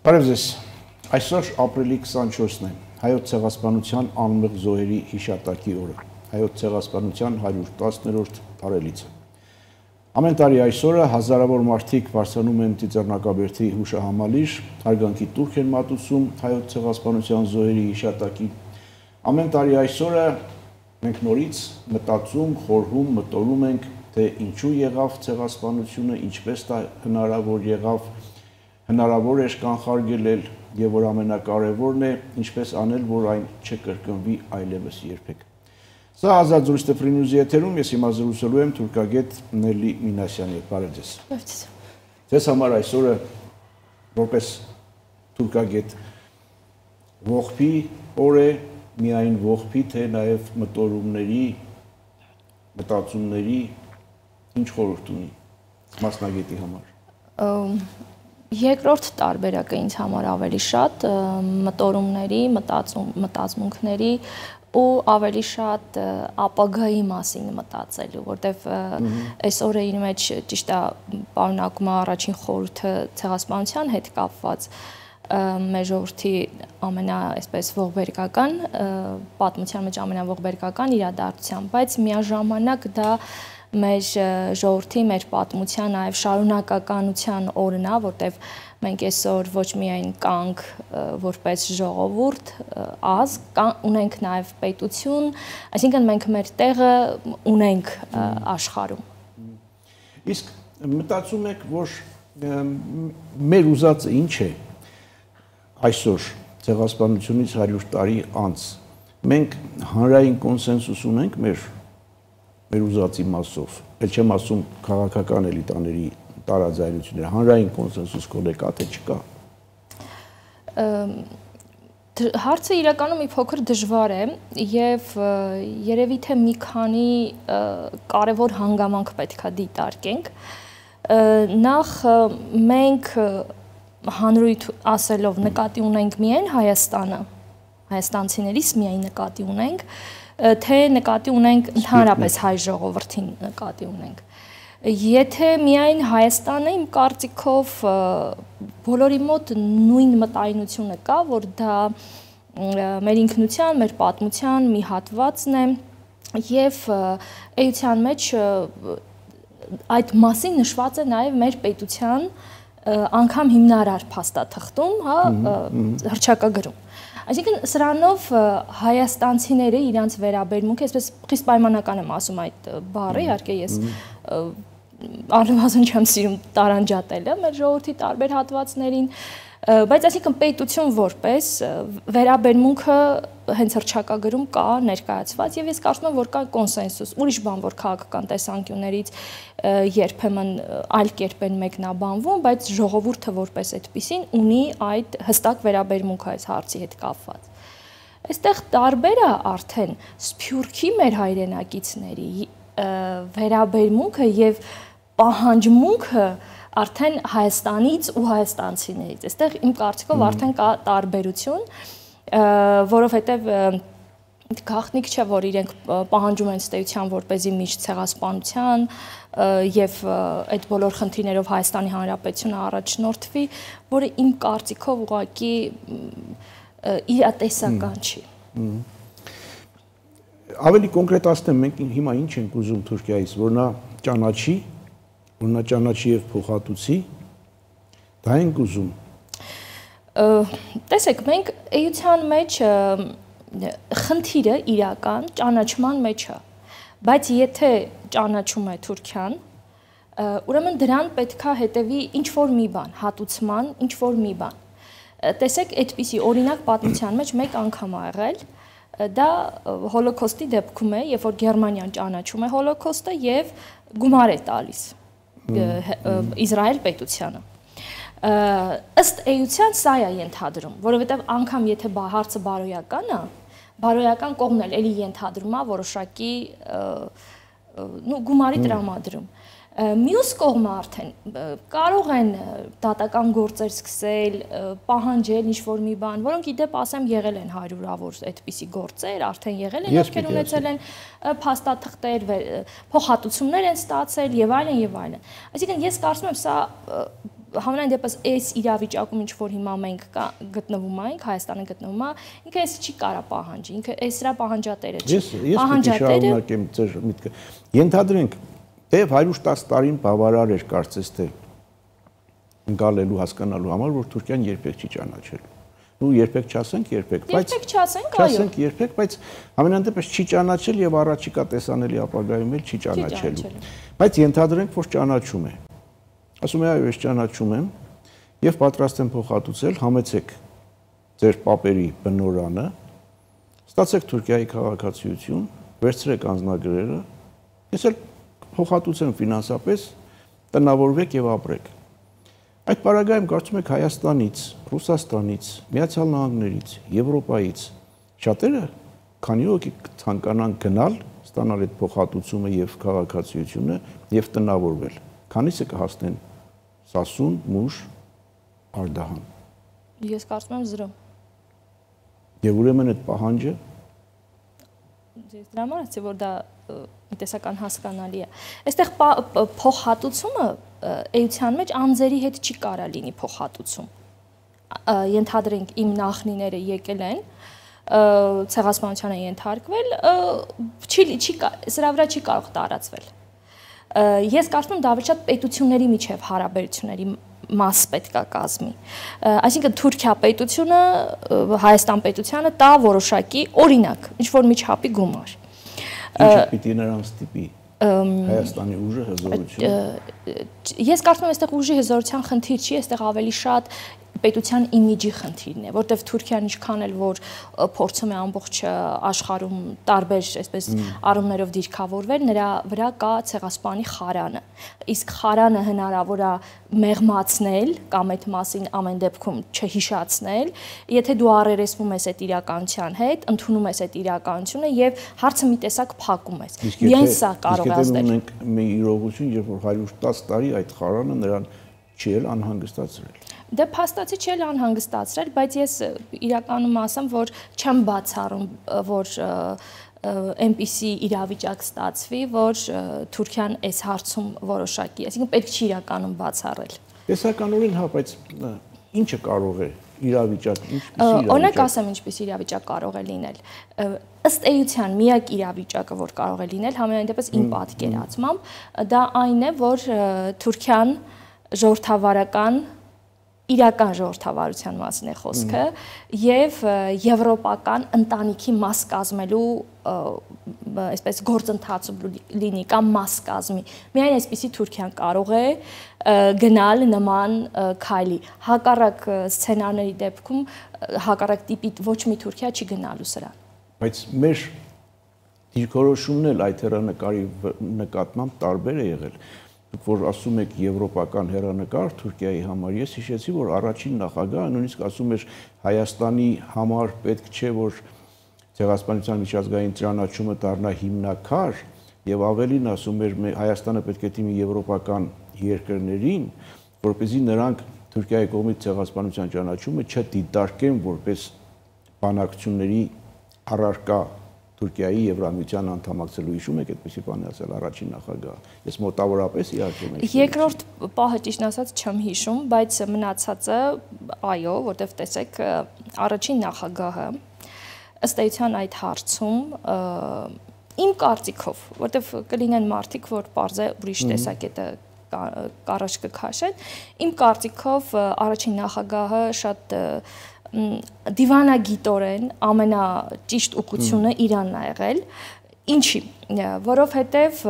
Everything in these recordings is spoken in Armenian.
Բարև ձեզ, այսօր ապրիլի 24-ն է, հայոց ցեղասպանության անմեղ զոհերի հիշատակի օրը, հայոց ցեղասպանության 110-րդ տարելիցը։ Ամեն տարի այսօրը հազարավոր մարդիկ բարձրանում են Ծիծեռնակաբերդի հուշահամալիր, հարգանքի տուրք են մատուցում հայոց ցեղասպանության զոհերի հիշատակի։ Ամեն տարի այսօրը մենք նորից մտածում, խորհում, մտորում ենք, թե ինչու եղավ ցեղասպանությունը, ինչպես դա հնարավոր եղավ, հնարավոր էր կանխարգելել եւ որ ամենակարևորն է ինչպես անել, որ այն չկրկնվի այլևս երբեք։ Սա Ազատ Զրույց Free News-ի եթերում ես հիմա զրուցելու եմ թուրքագետ Նելի Մինասյանի հետ։ Բարև ձեզ։ Ձեզ համար այսօրը որպես թուրքագետ ողբի օր է, միայն ողբի, թե նաեւ մտորումների, մտածումների ինչ խորհուրդ ունի մասնագետի համար։ Երկրորդ տարբերակը ինձ համար ավելի շատ մտորումների, մտածմունքների ու ավելի շատ ապագայի մասին մտածելու, որտեվ այս օրը իր մեջ ճիշտ է պարունակում է առաջին խորհուրդը ցեղասպանության հետ կապված մեր ժողովրդի այսպես ողբերգական պատմության մեջ ամենաողբերգական իրադարձության, բայց միաժամանակ դա մեր ժողովրդի, մեր պատմության, նաև շարունակականության օրն է, որտեղ մենք այսօր ոչ միայն կանք որպես ժողովուրդ, ազգ, ունենք նաև պետություն, այսինքն մենք մեր տեղը ունենք աշխարհում։ Իսկ մտածում եք, որ մեր ուզածը ինչ է այսօր ցեղասպանությունից 100 տարի անց, մենք հանրային կոնսենսուս ունենք մեր ուզածի մասով, էլ չեմ ասում քաղաքական էլիտաների տարաձայնությունները, հանրային կոնսենսուս կողմը կա թե չկա։ Հարցը իրականում մի փոքր դժվար է եւ երևի թե մի քանի կարևոր հանգամանք պետքա դիտարկենք։ Նախ մենք հանրույթ ասելով նկատի ունենք միայն Հայաստանը, հայաստանցիներից միայն նկատի ունենք, թե նկատի ունենք ընդհանրապես հայ ժողովրդին նկատի ունենք։ Եթե միայն Հայաստանը իմ կարծիքով բոլորի մոտ նույն մտայնությունը կա, որ դա մեր ինքնության, մեր պատմության մի հատվածն է եւ էության մեջ այդ մասին նշված է նաեւ մեր պետության անգամ հիմնարար փաստաթղթում, հա, հռչակագրում։ Այսինքն սրանով հայաստանցիները իրանց վերաբերմունքը, այսպես խիստ պայմանական եմ ասում այդ բառը, իհարկե ես առնվազն չեմ սիրում տարանջատելը մեր ժողովրդի տարբեր հատվածներին, բայց այսինքն պետություն որպես վերաբերմունքը հենց հռչակագրում կա ներկայացված եւ ես կարծում եմ որ կա կոնսենսուս, ուրիշ բան որ քաղաքական տեսանկյուններից երբեմն այլ կերպ են մեկնաբանվում, բայց ժողովուրդը որպես այդպիսին ունի այդ հստակ վերաբերմունքը այս հարցի հետ կապված։ Այստեղ տարբեր է արդեն Սփյուռքի մեր հայրենակիցների վերաբերմունքը եւ պահանջմունքը արդեն Հայաստանից ու հայաստանցիներից։ Այստեղ իմ կարծիքով արդեն կա տարբերություն, որովհետև գաղտնիք չէ, որ իրենք պահանջում են ստեյության որպեսզի միշտ ցեղասպանության եւ այդ բոլոր խնդիրներով Հայաստանի Հանրապետությունը առաջնորդվի, որը իմ կարծիքով ուղղակի իրատեսական չի։ Ավելի կոնկրետացնեմ, մենք հիմա ինչ ենք ուզում Թուրքիայից, որ նա ճանաչի եւ փոխհատուցի, դա ենք ուզում։ Տեսեք, մենք էության մեջ խնդիրը իրական ճանաչման մեջ է, բայց եթե ճանաչում է Թուրքիան, ուրեմն դրան պետքա հետևի ինչ-որ մի բան, հատուցման ինչ-որ մի բան։ Տեսեք, այդպիսի օրինակ պատմության մեջ մեկ անգամ ա եղել, դա հոլոկոստի դեպքում է, երբ որ Գերմանիան ճանաչում է հոլոկոստը եւ գումար է տալիս Իսրայել պետությանը։ Ըստ էության սա է ենթադրում, որովհետև անգամ եթե հարցը բարոյական է, բարոյական կողմն էլ էլի ենթադրում է որոշակի գումարի տրամադրում։ Մյուս կողմը արդեն կարող են դատական գործեր սկսել, պահանջել ինչ-որ մի բան, որոնք ի դեպ ասեմ եղել են հարյուրավոր այդպիսի գործեր, արդեն եղել են, ովքեր ունեցել են փաստաթղթեր, փոխհատուցումներ են ստացել եւ այլն եւ այլն։ Այսինքն ես կարծում եմ սա Համենայն դեպս այս իրավիճակում ինչ որ հիմա մենք գտնվում ենք, Հայաստանը գտնվում է, ինքը այս չի կարա պահանջի, ինքը այս սրա պահանջատերը չի։ Ես շարունակեմ ձեր միտքը։ Ենթադրենք, թեև 110 տարին բավարար էր կարծես թե ընկալելու հասկանալու համար, որ Թուրքիան երբեք չի ճանաչել։ Ու երբեք չասենք, երբեք, բայց երբեք չասենք, այո։ Չասենք երբեք, բայց ամենայն դեպս չի ճանաչել եւ առաջիկա տեսանելի ապագայում էլ չի ճանաչելու։ Բայց ենթադրենք, որ ճանաչում է։ Ասում է, այո, ես ճանաչում եմ եւ պատրաստ եմ փոխհատուցել, համեցեք ձեր պապերի բնորանը, ստացեք Թուրքիայի քաղաքացիություն, վերցրեք անձնագրերը, ես էլ փոխհատուցեմ ֆինանսապես, տնավորվեք եւ ապրեք։ Այդ պարագայում կարծում եք Հայաստանից, Ռուսաստանից, Միացյալ Նահանգներից, Եվրոպայից շատերը քանի ոքի ցանկանան գնալ, ստանալ այդ փոխհատուցումը եւ քաղաքացիությունը եւ տնավորվել։ Քանիսը կհասնեն Սասուն, Մուշ, Արդահան։ Ես կարծում եմ 0։ Եվ ուրեմն այդ պահանջը դրա համար է, որ դա տեսական հասկանալի է։ Այստեղ փոխհատուցումը էության մեջ անձերի հետ չի կարա լինի փոխհատուցում։ Ենթադրենք իմ նախնիները եկել են, ցեղասպանության են ենթարկվել, սրա վրա չի կարող տարածվել։ Ես կարծում եմ դա ավելի շատ պետությունների միջև հարաբերությունների մաս պետք է կազմի։ Այսինքն Թուրքիա պետությունը, Հայաստան պետությանը տա որոշակի օրինակ, ինչ որ միջապի գումար։ Ինչը պիտի նրանց տիպի Հայաստանի ուժը, հզորությունը։ Ես կարծում եմ, այստեղ ուժի հզորության խնդիր չի, այստեղ ավելի շատ պետության իմիջի խնդիրն է, որտեղ Թուրքիան ինչքան էլ որ փորձում է ամբողջ աշխարհում տարբեր այսպես առումներով դիրքավորվել, նրա վրա կա ցեղասպանի խարանը։ Իսկ խարանը հնարավոր է մեղմացնել կամ այդ մասին ամեն դեպքում չհիշացնել, եթե դու առերեսվում ես այդ իրականության հետ, ընդունում ես այդ իրականությունը եւ հարցը մի տեսակ փակում ես։ Միայն սա կարող է ազդել։ Մենք մի իրողություն, երբ որ 110 տարի այդ խարանը նրան չի էլ անհանգստացրել։ Դե փաստացի չէ անհանգստացրել, բայց ես իրականում ասեմ, որ չեմ բացառում, որ այնպիսի իրավիճակ ստացվի, որ Թուրքիան այս հարցում որոշակի, այսինքն պետք չի իրականում բացառել։ Տեսականորեն հա, բայց ինչը կարող է իրավիճակ, ինչպիսի իրավիճակ։ Օրինակ ասեմ, ինչպիսի իրավիճակ կարող է լինել։ Ըստ էության միակ իրավիճակը, որ կարող է լինել, համենայն դեպս իմ պատկերացմամբ, դա այն է, որ Թուրքիան ժողովրդավարական իրական ժողովրդավարության մասին է խոսքը եւ եվրոպական ընտանիքի մաս կազմելու այսպես գործընթացում լինի կամ մաս կազմի։ Միայն այսպիսի Թուրքիան կարող է գնալ նման քայլի։ Հակառակ սցենարների դեպքում հակառակ տիպի ոչ մի Թուրքիա չի գնալու սրան։ Բայց մեր դիրքորոշումն էլ այդ հեռանկարի նկատմամբ տարբեր է եղել։ Որ ասում եք եվրոպական հեռանկար Թուրքիայի համար, ես հիշեցի, որ առաջին նախագահը նույնիսկ ասում էր Հայաստանի համար պետք չէ, որ ցեղասպանության միջազգային ճանաչումը դառնա հիմնակար, եւ ավելին ասում էր Հայաստանը պետք է դիմի եվրոպական երկրներին, որպեսզի նրանք Թուրքիայի կողմից ցեղասպանության ճանաչումը չդիտարկեն որպես բանակցությունների առարկա Թուրքիայի Եվրամիության անդամակցելու հիշում եք այդպեսի բան ասել առաջին նախագահը։ Ես մոտավորապես իհարկե եմ։ Երկրորդ պահը ճիշտ ասած չեմ հիշում, բայց մնացածը այո, որտեվ տեսեք առաջին նախագահը ըստ էության այդ հարցում իմ կարծիքով, որտեվ կլինեն մարդիկ, որ պարզ է ուրիշ տեսակետը կարճ կքաշեն, իմ կարծիքով առաջին նախագահը շատ դիվանագիտորեն ամենաճիշտ ուղղությունը Իրանն է եղել, ինչի, որովհետև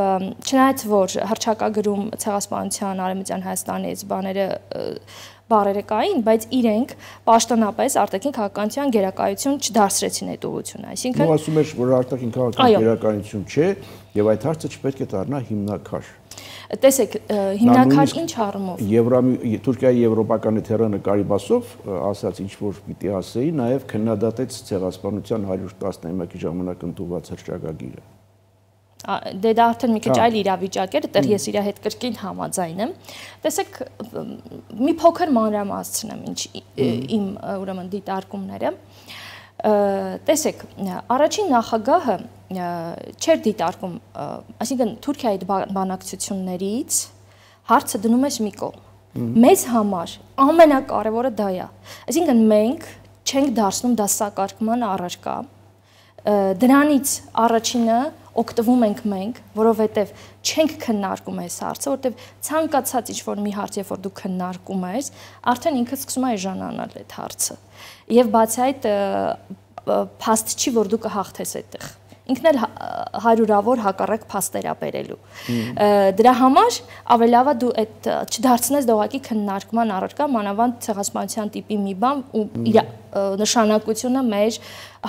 չնայած որ հռչակագրում ցեղասպանության Արևմտյան Հայաստանից բառերը կային, բայց իրենք պաշտոնապես արտաքին քաղաքականության գերակայություն չդարձրեցին այդ ուղղությունը, այսինքն Ու ասում էր, որ արտաքին քաղաքական գերակայություն չէ, եւ այդ հարցը չպետք է դառնա հիմնակար։ Տեսեք, հիմնակար ինչ առումով։ Թուրքիայի եվրոպական հեռանկարի մասով ասած ինչ որ պիտի ասեի, նաև քննադատեց ցեղասպանության 111-ի ժամանակ ընդունված հռչակագիրը։ Դե դա արդեն մի քիչ այլ իրավիճակ էր, այդտեղ ես իր հետ կրկին համաձայն եմ։ Տեսեք, մի փոքր մանրամասնեմ իմ ուրեմն դիտարկումները։ Տեսեք, առաջին նախագահը չէր դիտարկում, այսինքն Թուրքիայի բանակցություններից հարցը դնում ես մի կողմ։ Մեզ համար ամենակարևորը դա է։ Այսինքն մենք չենք դարձնում դա սակարկման առարկա։ Դրանից առաջինը օգտվում ենք մենք, որովհետև չենք քննարկում այս հարցը, որովհետև ցանկացած ինչ-որ մի հարց, երբ որ դու քննարկում ես, արդեն ինքը սկսում է էժանանալ այդ հարցը։ Եվ բացի այդ փաստ չի, որ դու կհաղթես այդտեղ։ Ինքն էլ հարյուրավոր հակառակ փաստեր է բերելու։ Դրա համար ավելի լավ է դու այդ չդարձնես դողակի քննարկման առարկա, մանավանդ ցեղասպանության տիպի մի բան ու իր նշանակությունը մեր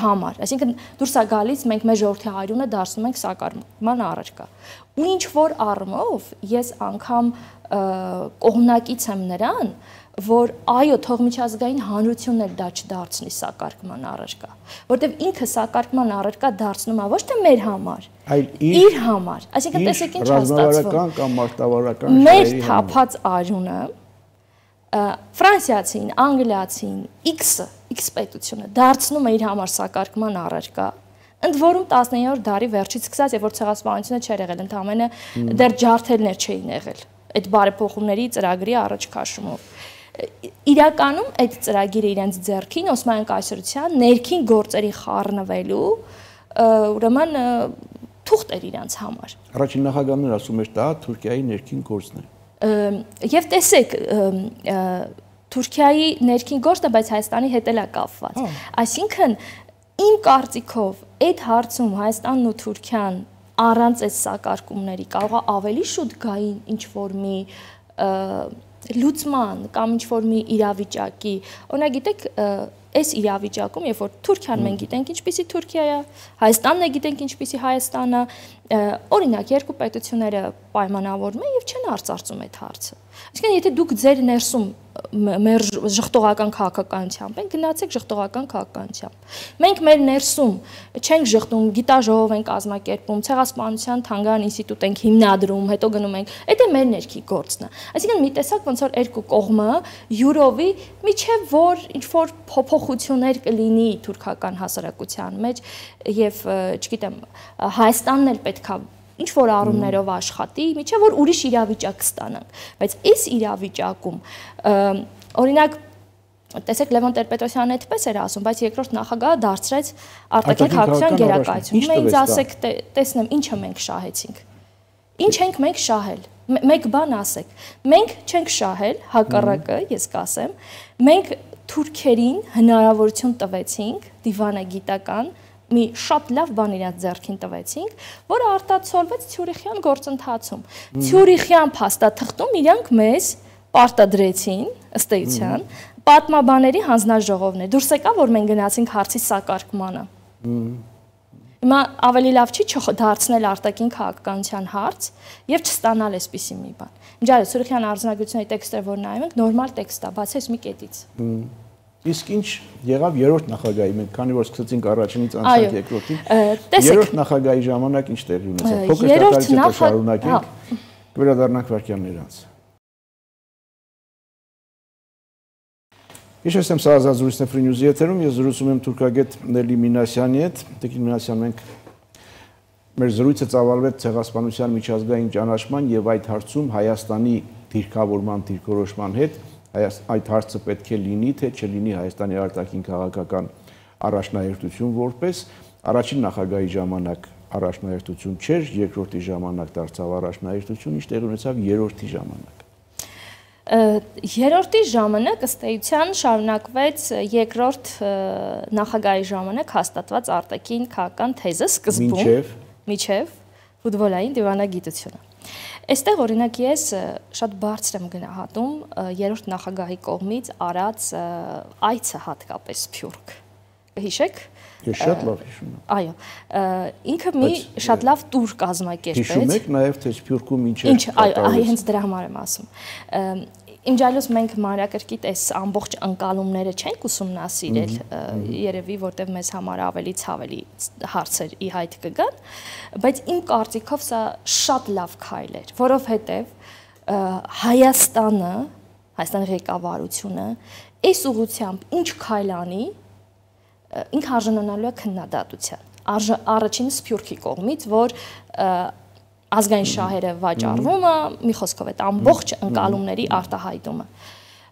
համար։ Այսինքն դուրս է գալիս մենք մեր ժողովրդի հայրունը դարձնում ենք սակարկման առարկա։ Ու ինչ որ առումով ես անգամ կողմնակից եմ նրան, որ այո, թող միջազգային հանրությունն էլ դա չդարձնի սակարկման առարկա, որտեվ ինքը սակարկման առարկա դարձնում է ոչ թե մեր համար, այլ իր համար։ Այսինքն տեսեք ինչ է ստացվում։ Կամ մարտավարական մեր թափած արյունը ֆրանսիացին, անգլիացին, X պետությունը դարձնում է իր համար սակարկման առարկա, ընդ որում 19-րդ դարի վերջից սկսած, երբ որ ցեղասպանությունը չէր եղել, ընդամենը դեռ ջարդելներ չէին եղել այդ բարեփոխումների ծրագրի առաջքաշումով։ Իրականում այդ ծրագիրը իրենց ձեռքին Օսմանյան կայսրության ներքին գործերի խառնվելու ուրեմն թուղթ էր իրենց համար։ Առաջին նախագահն էր ասում էր դա Թուրքիայի ներքին գործն է։ Եվ տեսեք Թուրքիայի ներքին գործն է, բայց Հայաստանի հետ էլ է կապված։ Այսինքն իմ կարծիքով այդ հարցում Հայաստանն ու Թուրքիան առանց այս սակարկումների կարող է ավելի շուտ գային ինչ որ մի լուծման կամ ինչ-որ մի իրավիճակի, օրինակ գիտեք, այս իրավիճակում, երբ որ Թուրքիան մենք գիտենք ինչպիսի Թուրքիա է, Հայաստանն է գիտենք ինչպիսի Հայաստան է, օրինակ երկու պետությունները պայմանավորվում են եւ չեն արծարծում այդ հարցը։ Այսինքն եթե դուք ձեր ներսում մեր ժխտողական քաղաքականությամբ ենք, գնացեք ժխտողական քաղաքականությամբ։ Մենք մեր ներսում չենք ժխտում, գիտաժողով ենք կազմակերպում, ցեղասպանության թանգարան ինստիտուտ ենք հիմնադրում, հետո գնում ենք, դա մեր ներքի գործն է։ Այսինքն մի տեսակ ոնց որ երկու կողմը յուրովի միջև որ ինչ որ փոփոխություններ կլինի թուրքական հասարակության մեջ եւ չգիտեմ Հայաստանն էլ պետքա ինչ որ առումներով աշխատի, միջև որ ուրիշ իրավիճակ ստանանք, բայց այս իրավիճակում օրինակ տեսեք Լևոն Տեր-Պետրոսյանն այդպես էր ասում, բայց երկրորդ նախագահը դարձրեց արտաքին քաղաքական գերակայություն։ Մենք ասեք տեսնեմ ինչը մենք շահեցինք։ Ինչ ենք մենք շահել։ Մեկ բան ասեք։ Մենք չենք շահել, հակառակը, ես կասեմ, մենք թուրքերին հնարավորություն տվեցինք դիվանագիտական մի շատ լավ բան իրաց ձեռքին տվեցինք, որը արտացոլվեց Ցյուրիխյան գործընթացում։ Ցյուրիխյան փաստաթղթում իրանք մեզ պարտադրեցին, ըստ էության, պատմաբաների հանձնաժողովն է։ Դուրս եկա, որ մենք գնացինք հարցի սակարկմանը։ Հիմա ավելի լավ չի դարձնել արտաքին քաղաքականության հարց եւ չստանալ այսպիսի մի բան։ Ինչա՞ Ցյուրիխյան արձանագրությունների տեքստերը, որ նայում ենք, նորմալ տեքստ է, բացի այս մի կետից։ Իսկ ինչ եղավ երրորդ նախագահի, մենք քանի որ սկսեցինք առաջինից անցանք երկրորդին, երրորդ նախագահի ժամանակ ինչ տեղի ունեցավ։ Փոքր տակարիչը շարունակենք, կվերադառնանք վարքյաններ անց։ Ես եմ Սարազատ զրույցն Free News-ի եթերում, ես զրուցում եմ թուրքագետ Նելի Մինասյանի հետ, Տիկին Մինասյան, մենք մեր զրույցը ծավալվեց ցեղասպանության միջազգային ճանաչման եւ այդ հարցում Հայաստանի դիրքավորման դիրքորոշման հետ այդ հարցը պետք է լինի, թե չլինի Հայաստանի արտաքին քաղաքական առաջնահերթություն որպես առաջին նախագահի ժամանակ առաջնահերթություն չէր, երկրորդի ժամանակ դարձավ առաջնահերթություն, ինչ տեղի ունեցավ երրորդի ժամանակ։ Երրորդի ժամանակ ըստ էության շարունակվեց երկրորդ նախագահի ժամանակ հաստատված արտաքին քաղաքական թեզը սկզբում միջև ֆուտբոլային դիվանագիտությունը։ Այստեղ օրինակ ես շատ բարձր եմ գնահատում երրորդ նախագահի կողմից արած այցը հատկապես Սփյուռք։ Հիշեք։ Ես շատ լավ հիշում եմ։ Այո, ինքը մի շատ լավ տուր կազմակերպեց։ Հիշում եք նաև թե Սփյուռքում ինչ էր։ Այո, հենց դրա համար եմ ասում։ Իմջալոս մենք մանրակրկիտ այս ամբողջ ընկալումները չենք ուսումնասիրել, երևի որտեվ մեզ համար ավելի ցավելի հարցեր ի հայտ կգան, բայց իմ կարծիքով սա շատ լավ քայլ էր, որովհետև Հայաստանը, Հայաստանի ղեկավարությունը այս ուղղությամբ ինչ քայլ անի, ինքը արժանանալու է քննադատության։ Առաջինը Սփյուռքի կողմից, որ ազգային շահերը վաճառումը, մի խոսքով այդ ամբողջ ընկալումների արտահայտումը։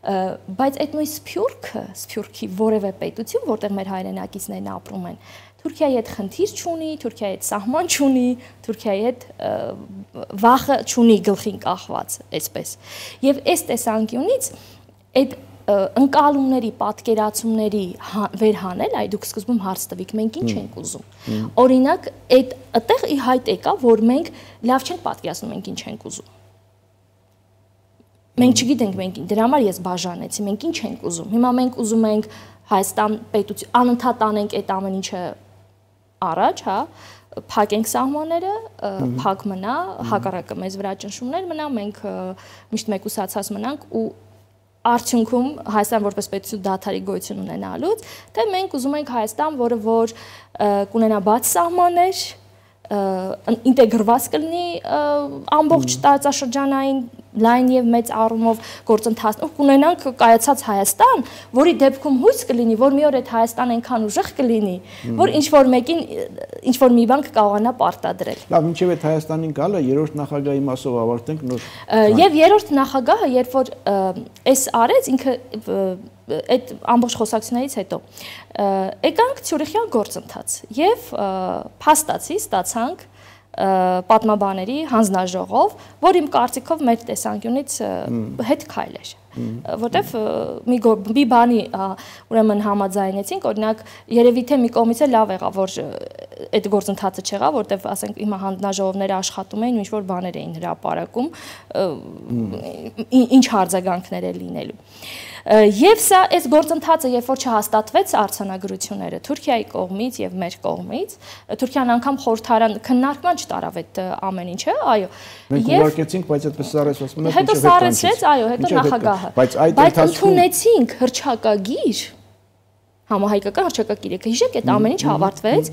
Բայց այդ նույն Սփյուռքի որևէ պետություն, որտեղ մեր հայրենակիցներն ապրում են, Թուրքիայի հետ խնդիր չունի, Թուրքիայի հետ սահման չունի, Թուրքիայի հետ վախը չունի գլխին կախված, այսպես։ Եվ այս տեսանկյունից այդ ընկալումների, պատկերացումների վերհանել, այ դուք սկզբում հարց տվիք, մենք ինչ ենք ուզում։ Օրինակ, այդտեղ ի հայտ եկա, որ մենք լավ չենք պատկերացնում, մենք ինչ ենք ուզում։ Մենք չգիտենք մենք դրա համար ես բաժանեցի, մենք ինչ ենք ուզում։ Հիմա մենք ուզում ենք Հայաստան պետություն անընդհատ անենք այդ ամեն ինչը առաջ, հա, փակենք սահմանները, փակ մնա, հակառակը մեզ վրա ճնշումներ մնա, մենք միշտ մեկուսացած մնանք ու արդյունքում Հայաստան որպես պետություն դադարի գոյություն ունենալուց, թե մենք ուզում ենք Հայաստան, որը որ կունենա բաց սահմաններ, ինտեգրված կլինի ամբողջ տարածաշրջանային լայն եւ մեծ առումով գործընթացներ, կունենանք կայացած Հայաստան, որի դեպքում հույս կլինի, որ մի օր այդ Հայաստան այնքան ուժեղ կլինի, որ ինչ որ մեկին ինչ որ մի բան կկարողանա պարտադրել։ Լավ, մինչև այդ Հայաստանին գալը երրորդ նախագահի մասով ավարտենք նոր։ Եվ երրորդ նախագահը, երբ որ այս արեց, ինքը այդ ամբողջ խոսակցություններից հետո եկանք Ցյուրիխյան գործընթաց եւ փաստացի ստացանք պատմաբաների հանձնաժողով, որ իմ կարծիքով մեր տեսանկյունից հետ քայլ էր, որտեվ մի բանի ուրեմն համաձայնեցինք, օրինակ երևի թե մի կողմից է լավ եղավ, որ այդ գործընթացը չեղավ, որտեվ ասենք հիմա հանձնաժողովները աշխատում էին ու ինչ որ բաներ էին հրապարակում, ինչ արձագանքներ է լինելու։ Եվ սա այս գործընթացը, երբ որ չհաստատվեց արձանագրությունները Թուրքիայի կողմից եւ մեր կողմից, Թուրքիան անգամ խորհրդարան քննարկման չտարավ այդ ամեն ինչը, այո։ Մենք ուղարկեցինք, բայց այդպես սարեց ասում են, հետո սարեցրեց, այո, հետո նախագահը։ Բայց ընդունեցինք հռչակագիր, համահայկական հռչակագիր, հիշեք, այդ ամեն ինչ ավարտվեց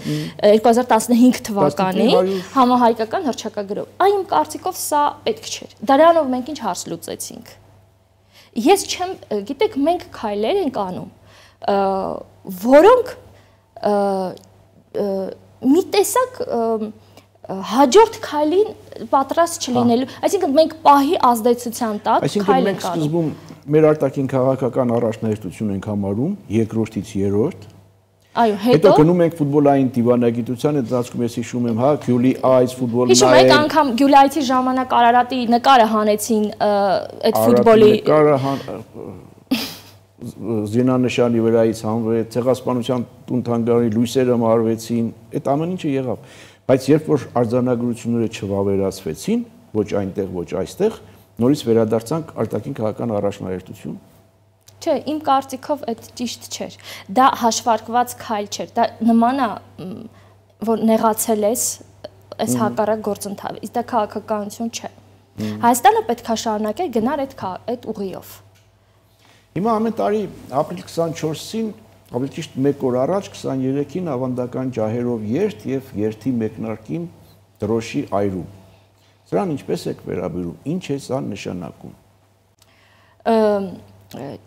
2015 թվականին համահայկական հռչակագրով։ Այ իմ կարծիքով սա պետք չէր։ Դրանով մենք ինչ հարց լուծեցինք։ Ես չեմ, գիտեք, մենք քայլեր ենք անում, որոնք մի տեսակ հաջորդ քայլին պատրաստ չլինելու, այսինքն մենք պահի ազդեցության տակ քայլ ենք անում։ Այսինքն մենք սկզբում մեր արտաքին քաղաքական առաջնահերթություն ենք համարում, երկրորդից երրորդ։ Այո, հետո գնում ենք ֆուտբոլային դիվանագիտության, այդ դասքում ես հիշում եմ, հա, Գյուլի այց ֆուտբոլն Հիշում եք անգամ Գյուլի այցի ժամանակ Արարատի նկարը հանեցին այդ ֆուտբոլի զինանշանի վրայից հանվեց, ցեղասպանության տուն-թանգարանի լույսերը մարվեցին, այդ ամեն ինչը եղավ։ Բայց երբ որ արձանագրությունները չվավերացվեցին, ոչ այնտեղ, ոչ այստեղ, նորից վերադարձանք արտաքին քաղաքական առաջնահերթություն։ Չէ, իմ կարծիքով այդ ճիշտ չէր։ Դա հաշվարկված քայլ չէր։ Դա նման է, որ նեղացել ես այս հակառակ գործընթացը, իսկ դա քաղաքականություն չէ։ Հայաստանը պետք է շարունակեր գնար այդ ուղիով։ Հիմա ամեն տարի ապրիլ 24-ին, ավելի ճիշտ 1 օր առաջ 23-ին ավանդական ջահերով երթ եւ երթի մեկնարկին դրոշի այրում։ Սրան ինչպես եք վերաբերում, ինչ է սա նշանակում։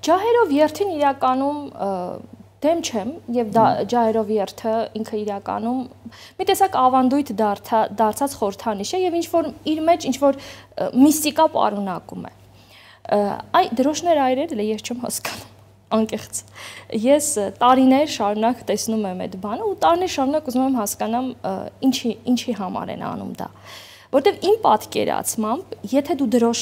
Ջահերով երթին իրականում դեմ չեմ եւ ջահերով երթը ինքը իրականում մի տեսակ ավանդույթ դարձած խորհրդանիշ է եւ ինչ որ իր մեջ ինչ որ միստիկա պարունակում է։ Այ դրոշներ այրելը ես չեմ հասկանում, անկեղծ։ Ես տարիներ շարունակ տեսնում եմ այդ բանը ու տարիներ շարունակ ուզում եմ հասկանամ ինչի համար են անում դա։ Որտեվ իմ պատկերացմամբ, եթե դու դրոշ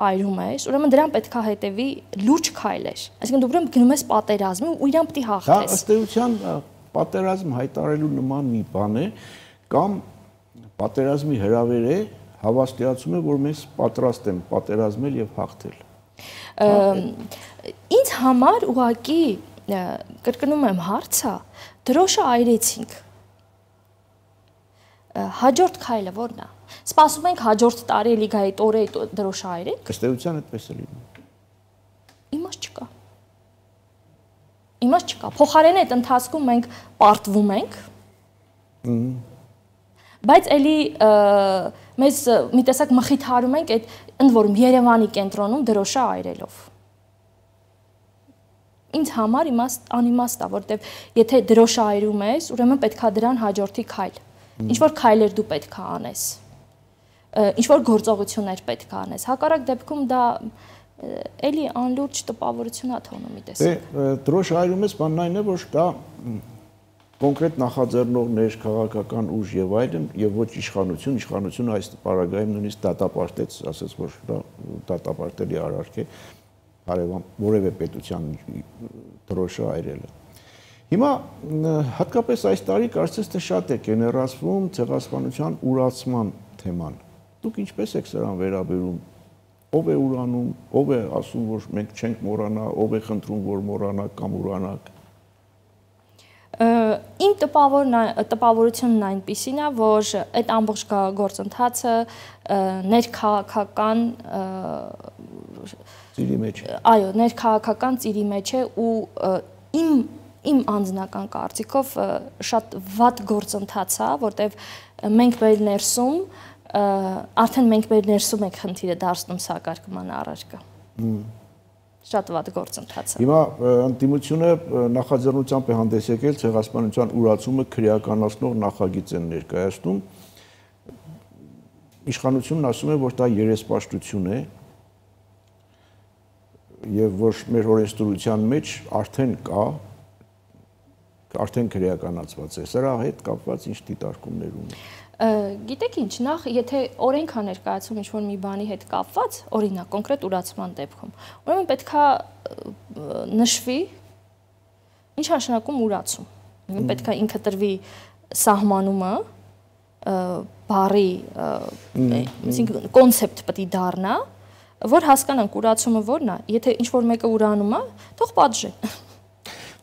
այրում ես, ուրեմն դրան պետք է հետևի լուրջ քայլեր։ Այսինքն դու ուրեմն գնում ես պատերազմի ու իրան պետք է հաղթես։ Դա ըստ էության պատերազմ հայտարարելու նման մի բան է, կամ պատերազմի հրավեր է, հավաստիացում է, որ մենք պատրաստ ենք պատերազմել եւ հաղթել։ Ինձ համար ուղղակի կրկնում եմ հարցը, դրոշը այրեցինք։ Հաջորդ քայլը ո՞րն է։ Սպասում ենք հաջորդ տարի լիգայի տորը դրոշը այրենք։ Ըստ էության այդպես է լինում։ Իմաստ չկա։ Իմաստ չկա։ Փոխարենը այդ ընթացքում մենք պարտվում ենք։ Բայց էլի մեզ մի տեսակ մխիթարում ենք այդ ընդ որում Երևանի կենտրոնում դրոշը այրելով։ Ինձ համար անիմաստ է, որտեվ եթե դրոշը այրում ես, ուրեմն պետք է դրան հաջորդի քայլ։ Ինչ որ քայլեր դու պետք է անես։ ինչ որ գործողություններ պետք է անես։ Հակառակ դեպքում դա էլի անլուրջ տպավորություն է թողնում ի տեսակ։ Դրոշ այրում ես, բանն այն է, որ դա կոնկրետ նախաձեռնողներ, քաղաքական ուժ եւ այլն եւ ոչ իշխանությունը այս պարագայում նույնիսկ դատապարտեց, ասաց, որ դա դատապարտելի արարք է հարևան որևէ պետության դրոշը այրելը։ Հիմա հատկապես այս տարի կարծես թե շատ է կեներացվում ցեղասպանության ուրացման թեման։ Դուք ինչպես եք սրան վերաբերում։ Ով է ուրանում, ով է ասում, որ մենք չենք մոռանա, ով է խնդրում, որ մոռանանք կամ ուրանանք։ Իմ տպավորությունն այնպիսին է, որ այդ ամբողջ գործընթացը ներքաղաքական ծիրի մեջ է։ Այո, ներքաղաքական ծիրի մեջ է ու իմ անձնական կարծիքով շատ վատ գործընթաց է, որտեղ մենք մեր ներսում արդեն մենք մեր ներսում ենք խնդիրը դարձնում սակարկման առարկա։ Շատ վատ գործընթաց է։ Հիմա ընդդիմությունը նախաձեռնությամբ է հանդես եկել ցեղասպանության ուրացումը քրեականացնող նախագիծ են ներկայացնում։ Իշխանությունն ասում է, որ դա երեսպաշտություն է եւ որ մեր օրենսդրության մեջ արդեն քրեականացված է։ Սրա հետ կապված ինչ դիտարկումներ ունի։ Գիտեք ինչ, նախ եթե օրենք է ներկայացում ինչ-որ մի բանի հետ կապված, օրինակ կոնկրետ ուրացման դեպքում, ուրեմն պետքա նշվի ինչ նշանակում ուրացում։ Պետքա ինքը տրվի սահմանումը, բառի, այսինքն կոնցեպտ պետք է դառնա, որ հասկանանք ուրացումը որն է, եթե ինչ-որ մեկը ուրանում է, թող պատժի։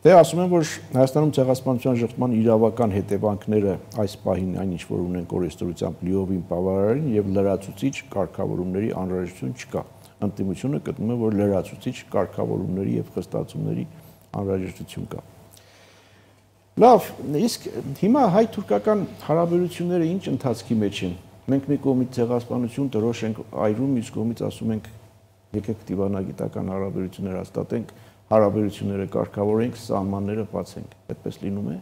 Դե ասում եմ, որ Հայաստանում ցեղասպանության ժխտման իրավական հետևանքները այս պահին այն ինչ որ ունենք օրենսդրությամբ լիովին բավարարին եւ լրացուցիչ կարգավորումների անհրաժեշտություն չկա։ Ընդդիմությունը գտնում է, որ լրացուցիչ կարգավորումների եւ խստացումների անհրաժեշտություն կա։ Լավ, իսկ հիմա հայ-թուրքական հարաբերությունները ինչ ընթացքի մեջ են։ Մենք մի կողմից ցեղասպանություն դրոշ ենք այրում, իսկ կողմից ասում ենք եկեք դիվանագիտական հարաբերություններ հաստատենք, հարաբերությունները կարգավորենք, սահմանները բացենք։ Այդպես լինում է։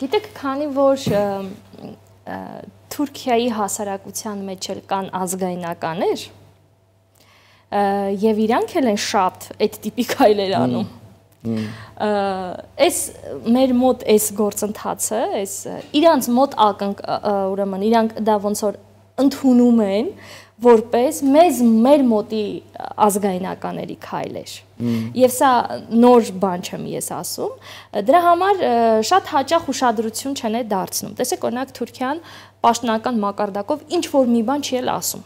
Գիտեք, քանի որ Թուրքիայի հասարակության մեջ էլ կան ազգայնականներ, եւ իրանք էլ են շատ այդ տիպի քայլեր անում։ Այս մեր մոտ այս գործընթացը, այս իրանց մոտ ուրեմն իրանք դա ոնց որ ընդունում են որպես մեր մոտի ազգայնականների քայլեր։ Եվ սա նոր բան չեմ ես ասում, դրա համար շատ հաճախ ուշադրություն չեն դարձնում։ Տեսեք, օրինակ Թուրքիան պաշտոնական մակարդակով ինչ որ մի բան չի էլ ասում։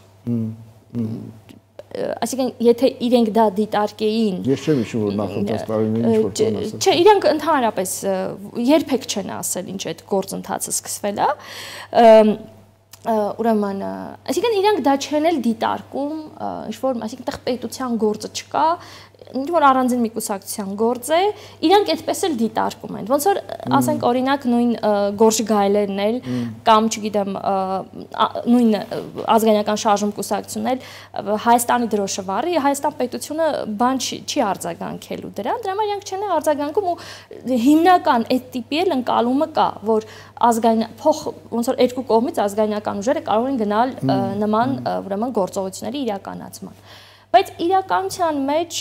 Այսինքն, եթե իրենք դա դիտարկեին… Ես չեմ հիշում, որ նախընթաց տարիներին ինչ-որ բան ասել։ Չէ, իրենք ընդհանրապես երբեք չեն ասել ինչ այդ գործընթացը սկսվել է։ Ուրեմն, այսինքն իրանք դա չեն էլ դիտարկում, ինչ-որ, այսինքն տեղ պետության գործը չկա, ինչ-որ առանձին մի կուսակցության գործ է, իրանք այդպես էլ դիտարկում են, ոնց որ, ասենք, օրինակ, նույն Գորժ Գայլերն էլ, կամ, չգիտեմ, նույն ազգայնական շարժում կուսակցությունն էլ, Հայաստանի դրոշը վառի, Հայաստան պետությունը բան չի արձագանքելու դրան, դրա համար իրանք չեն արձագանքում ու հիմնական այդ տիպի էլ ընկալումը կա, որ ոնց որ երկու կողմից ազգայնական ուժերը կարող են գնալ նման ուրեմն գործողությունների իրականացման։ Բայց իրականության մեջ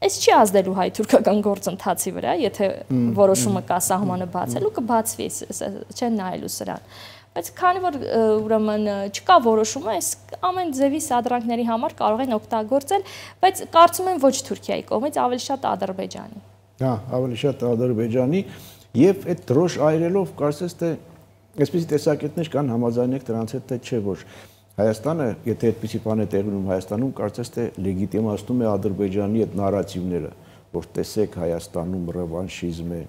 այս չի ազդելու հայ-թուրքական գործընթացի վրա, եթե որոշումը կա սահմանը բացելու, կբացվի, չեն նայելու սրան։ Բայց քանի որ ուրեմն չկա որոշումը, այս ամեն ձևի սադրանքների համար կարող են օգտագործել, բայց կարծում եմ ոչ Թուրքիայի կողմից, ավելի շատ Ադրբեջանի։ Հա, ավելի շատ Ադրբեջանի եւ այդ դրոշ այրելով կարծես թե այսպիսի տեսակետներ կան, համաձայնեք դրանց հետ թե չէ, որ Հայաստանը, եթե այդպիսի բան է տեղի ունենում Հայաստանում, կարծես թե լեգիտիմացնում է Ադրբեջանի այդ նարատիվները, որ տեսեք Հայաստանում ռևանշիզմ է։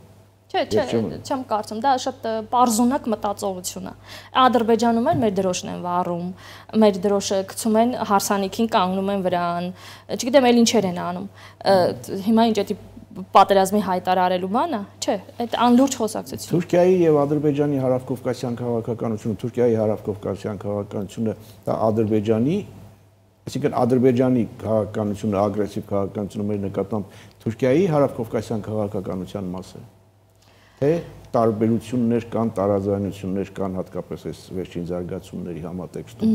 Չէ, չեմ կարծում, դա շատ պարզունակ մտածողություն է։ Ադրբեջանում էլ մեր դրոշն են վառում, մեր դրոշը գցում են հարսանիքին, կանգնում են վրան, չգիտեմ, էլ ինչեր են անում։ Հիմա ինչ է պատերազմի հայտարարելու բանը, չէ, այդ անլուրջ խոսակցություն։ Թուրքիայի եւ Ադրբեջանի հարավկովկասյան քաղաքականությունը, Թուրքիայի հարավկովկասյան քաղաքականությունը դա Ադրբեջանի, այսինքն Ադրբեջանի քաղաքականությունը, ագրեսիվ քաղաքականությունը մեր նկատմամբ Թուրքիայի հարավկովկասյան քաղաքականության մաս է։ թե տարբերություններ կան, տարաձայնություններ կան հատկապես այս վերջին զարգացումների համատեքստում։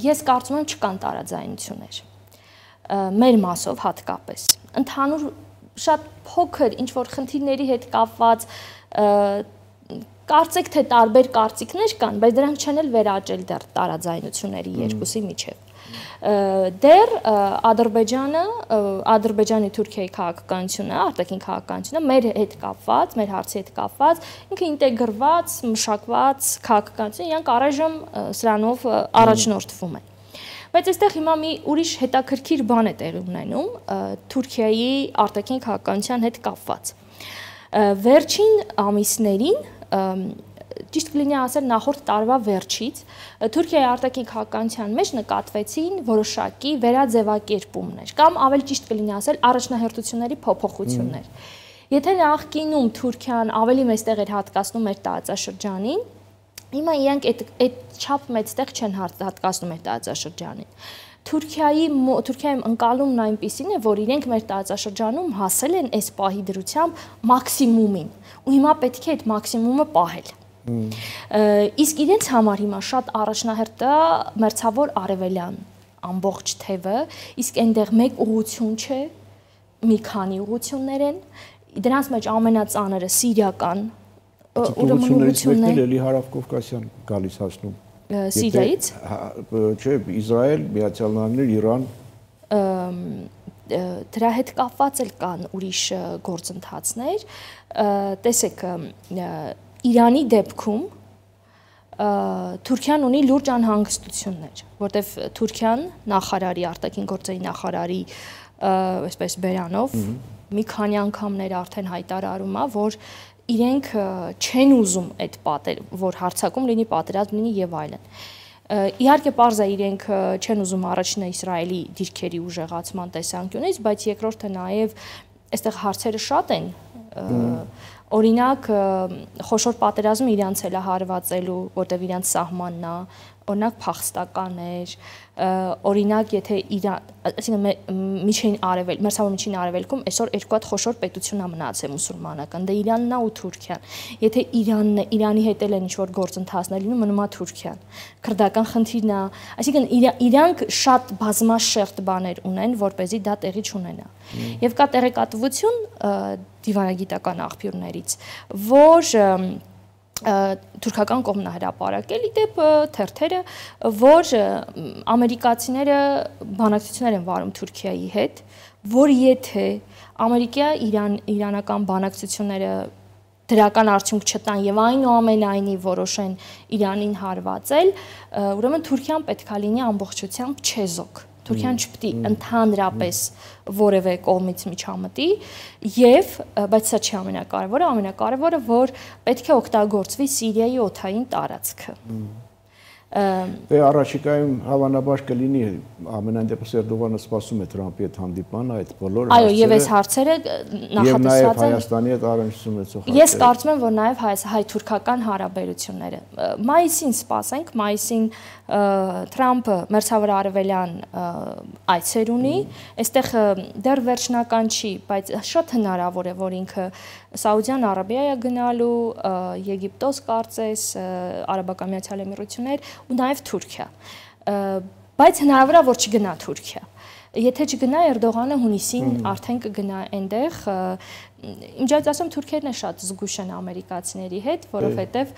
Ես կարծում եմ չկան տարաձայնություններ։ Մեր մասով հատկապես։ Ընդհանուր շատ փոքր ինչ որ խնդիրների հետ կապված կարծեք թե տարբեր կարծիքներ կան, բայց դրանք չեն էլ վերաճել դեռ տարաձայնությունների երկուսի միջև։ Դեռ Ադրբեջանի Թուրքիայի քաղաքականությունը, արտաքին քաղաքականությունը մեր հետ կապված, մեր հարցի հետ կապված, ինքը ինտեգրված, մշակված քաղաքականություն, իրանք առայժմ սրանով առաջնորդվում են։ Բայց այստեղ հիմա մի ուրիշ հետաքրքիր բան է տեղի ունենում Թուրքիայի արտաքին քաղաքականության հետ կապված։ Վերջին ամիսներին, ճիշտ կլինի ասել նախորդ տարվա վերջից, Թուրքիայի արտաքին քաղաքականության մեջ նկատվեցին որոշակի վերաձևակերպումներ, կամ ավելի ճիշտ կլինի ասել առաջնահերթությունների փոփոխություններ։ Եթե նախկինում Թուրքիան ավելի մեծ տեղ էր հատկացնում մեր տարածաշրջանին, հիմա իրանք այդ չափ մեծ տեղ չեն հատկացնում մեր տարածաշրջանին։ Թուրքիայում ընկալումն այնպիսին է, որ իրենք մեր տարածաշրջանում հասել են այս պահի դրությամբ մաքսիմումին, ու հիմա պետք է այդ մաքսիմումը պահել։ Իսկ իրենց համար հիմա շատ առաջնահերթ է մերձավոր արևելյան ամբողջ թևը, իսկ այնտեղ մեկ ուղղություն չէ, մի քանի ուղղություններ են, դրանց մեջ ամենածանրը սիրիական ուղղություններից մեկն էլ էլի հարավկովկասյան գալիս հասնում։ Սիրիայից։ Չէ, Իսրայել, Միացյալ Նահանգներ, Իրան։ Դրա հետ կապված էլ կան ուրիշ գործընթացներ։ Տեսեք, Իրանի դեպքում Թուրքիան ունի լուրջ անհանգստություններ, որտեղ Թուրքիան նախարարի, արտաքին գործերի նախարարի այսպես բերանով մի քանի անգամներ արդեն հայտարարում է, որ իրենք չեն ուզում այդ որ հարձակում լինի, պատերազմ լինի եւ այլն։ Իհարկե պարզ է իրենք չեն ուզում առաջինը Իսրայելի դիրքերի ուժեղացման տեսանկյունից, բայց երկրորդը նաեւ այստեղ հարցերը շատ են։ Օրինակ խոշոր պատերազմը իրանց էլ է հարվածելու, որտեղ իրանց սահմանն է, օրինակ փախստականներ, օրինակ եթե այսինքն մերձավոր միջին արևելքում այսօր երկու հատ խոշոր պետություն է մնացել մուսուլմանական, դա Իրանն է ու Թուրքիան։ Եթե Իրանն է, Իրանի հետ էլ են ինչ-որ գործընթացներ լինում, մնում է Թուրքիան։ Քրդական խնդիրն է, այսինքն իրանք շատ բազմաշերտ բաներ ունեն, որպեսզի դա տեղի չունենա։ Եվ կա տեղեկատվություն դիվանագիտական աղբյուրներից, որ թուրքական կողմն է հրապարակել, ի դեպ թերթերը, որ ամերիկացիները բանակցություններ են վարում Թուրքիայի հետ, որ եթե ամերիկա-իրանական բանակցությունները դրական արդյունք չտան եւ այնուամենայնիվ որոշեն Իրանին հարվածել, ուրեմն Թուրքիան պետքա լինի ամբողջությամբ չեզոք։ Թուրքիան չպետք է ընդհանրապես որևէ կողմից միջամտի, բայց սա չի ամենակարևորը, որ պետք է օգտագործվի Սիրիայի օդային տարածքը։ Դե առաջիկայում հավանաբար կլինի ամենայն դեպս Էրդողանը սպասում է Թրամփի հետ հանդիպման այդ բոլոր հարցերը։ Այո, եւ այս հարցերը նախատեսված են Հայաստանի հետ առնչություն ունեցող հարցերը։ Ես կարծում եմ, որ նաեւ հայ-թուրքական հարաբերությունները մայիսին սպասենք, մայիսին Թրամփը մերձավոր արևելյան այցեր ունի, այստեղ դեռ վերջնական չի, բայց շատ հնարավոր է, որ ինքը Սաուդյան Արաբիա է գնալու, Եգիպտոս կարծես, Արաբական Միացյալ Էմիրություններ ու նաև Թուրքիա, բայց հնարավոր է, որ չգնա Թուրքիա։ Եթե չգնա Էրդողանը հունիսին արդեն կգնա այնտեղ, Իմջայից ասում Թուրքերն է շատ զգուշ են ամերիկացիների հետ, որովհետև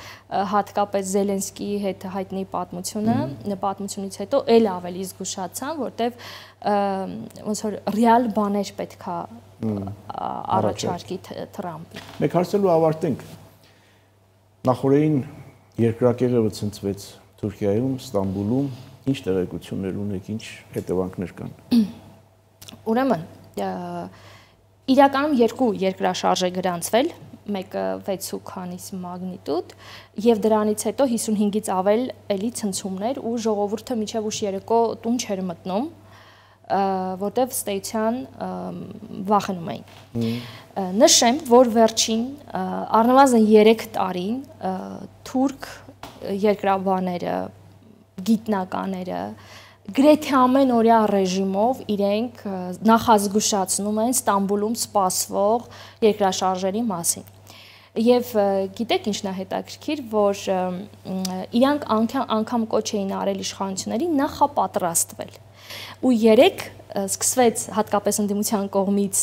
հատկապես Զելենսկիի հետ հայտնի պատմությունից հետո էլ ավելի զգուշացան, որտև ոնց որ ռեալ բաներ պետքա առաջարկի Թրամփին։ Մեկ հարցելու ավարտենք։ Նախորդին երկրակեղևը ցնցվեց Թուրքիայում, Ստամբուլում, ինչ տեղեկություններ ունեք, ինչ հետևանքներ կան։ Ուրեմն իրականում երկու երկրաշարժ է գրանցվել, մեկը 6 ու քանիս մագնիտուդ, եւ դրանից հետո 55-ից ավել էլի ցնցումներ ու ժողովուրդը մինչեւ ուշ երեկո տուն չէր մտնում, որտեվ ստեյցիան վախենում էին։ Նշեմ, որ վերջին առնվազն 3 տարին թուրք երկրաբանները, գիտնականները գրեթե ամեն օրյա ռեժիմով իրենք նախազգուշացնում են Ստամբուլում սպասվող երկրաշարժերի մասին։ Եվ գիտեք ինչն է հետաքրքիր, որ իրանք անգամ կոչ էին արել իշխանություններին նախապատրաստվել։ Ու երեք սկսվեց հատկապես ընդդիմության կողմից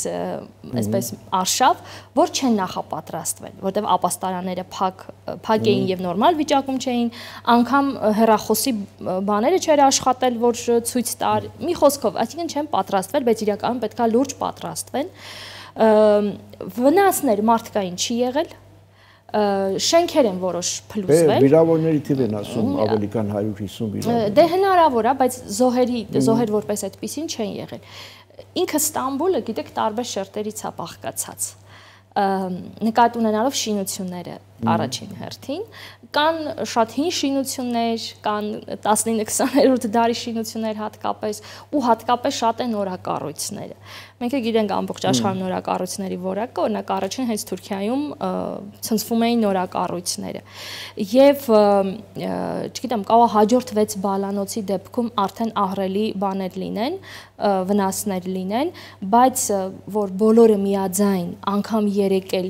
այսպես արշավ, որ չեն նախապատրաստվել, որտեղ ապաստարանները փակ էին եւ նորմալ վիճակում չէին, անգամ հեռախոսի բաները չէր աշխատել, որ ցույց տար։ Մի խոսքով, այսինքն չեն պատրաստվել, բայց իրականում պետքա լուրջ պատրաստվեն։ Վնասներ մարդկային չի եղել, շենքեր են որոշ փլուզվել։ Վիրավորների թիվ են ասում ավելի քան 150 վիրավոր։ Դե հնարավոր է, բայց զոհեր որպես այդպեսին չեն եղել։ Ինքը Ստամբուլը, գիտեք, տարբեր շերտերից է բաղկացած։ Նկատի ունենալով շինությունները առաջին հերթին, կան շատ հին շինություններ, կան 19-20-րդ դարի շինություններ հատկապես, ու հատկապես շատ են նորակառույցները։ Մենք գիտենք ամբողջ աշխարհում նորակառույցների որակը, օրինակ առաջին հենց Թուրքիայում ցնցվում էին նորակառույցները։ Եվ չգիտեմ, կարող հաջորդ 6 բալանոցի դեպքում արդեն ահռելի բաներ լինեն, վնասներ լինեն, բայց որ բոլորը միաձայն անգամ երեկել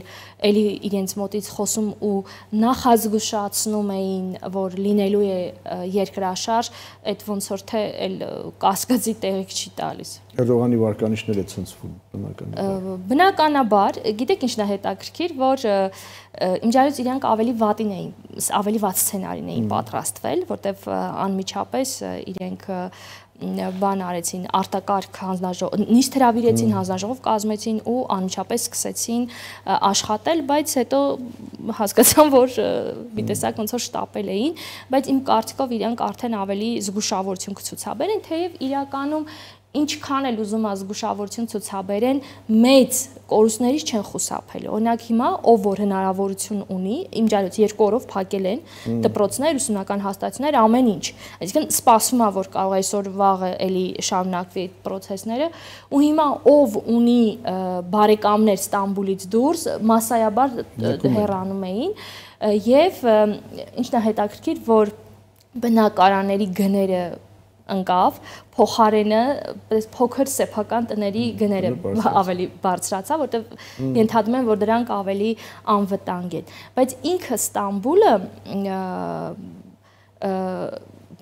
էլի իրենց մոտից խոսում ու նախազգուշացնում էին, որ լինելու է երկրաշարժ, այդ ոնց որ թե էլ կասկածի տեղիք չի տալիս։ Էրդողանի վարկանիշներ է ցնցվում բնականաբար, գիտեք ինչն է հետաքրքիր, որ իմջալից իրանք ավելի վատ սցենարին էին պատրաստվել, որտեվ անմիջապես իրենք բան արեցին, արտակարգ հանձնաժողով, նիստ հրավիրեցին, հանձնաժողով կազմեցին ու անմիջապես սկսեցին աշխատել, բայց հետո հասկացան, որ մի տեսակ ոնց որ շտապել էին, բայց իմ կարծիքով իրանք արդեն ավելի զգուշավորություն կցուցաբերեն, թեև իրականում ինչքան էլ ուզում է զգուշավորություն ցուցաբերեն, մեծ կորուստներից չեն խուսափել։ Օրինակ հիմա ով որ հնարավորություն ունի, իմջալից 2 օրով փակել են դպրոցներ, ուսումնական հաստատություններ, ամեն ինչ։ Այսինքն սպասվում է, որ կարող այսօր վաղը էլի շարունակվի այդ process-ները, ու հիմա ով ունի բարեկամներ Ստամբուլից դուրս, մասսայաբար հեռանում էին, եւ ինչն է հետաքրքիր, որ բնակարանների գները ընկավ, փոխարենը փոքր սեփական տների գները ավելի բարձրացավ, որտեղ ենթադրում են, որ դրանք ավելի անվտանգ են։ Բայց ինքը Ստամբուլը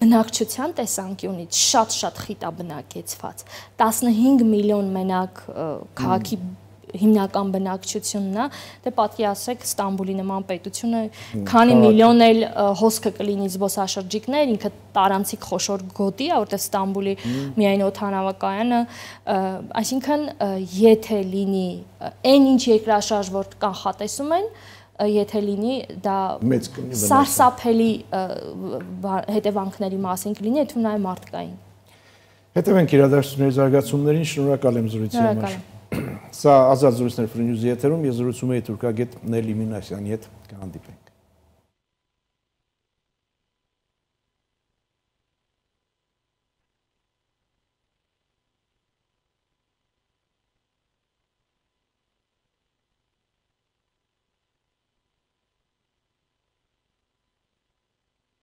բնակչության տեսանկյունից շատ խիտ է բնակեցված։ 15 միլիոն մենակ քաղաքի հիմնական բնակչությունն է, դե պատկերացրեք Ստամբուլի նման պետությունը քանի միլիոն էլ հոսքը կլինի զբոսաշրջիկներ, ինքը տարանցիկ խոշոր գոտի է, որտեղ Ստամբուլի միայն օդանավակայանը, այսինքն եթե լինի այն ինչ երկրաշարժ, որ կանխատեսում են, եթե լինի դա սարսափելի հետևանքների մասին կլինի, եթե նաև մարդկային։ Հետևենք իրադարձությունների զարգացումներին, շնորհակալ եմ զրույցի համար։ Սա ազատ զրույցներ Free News-ի եթերում, ես զրուցում եի թուրքագետ Նելի Մինասյանի հետ, կհանդիպենք։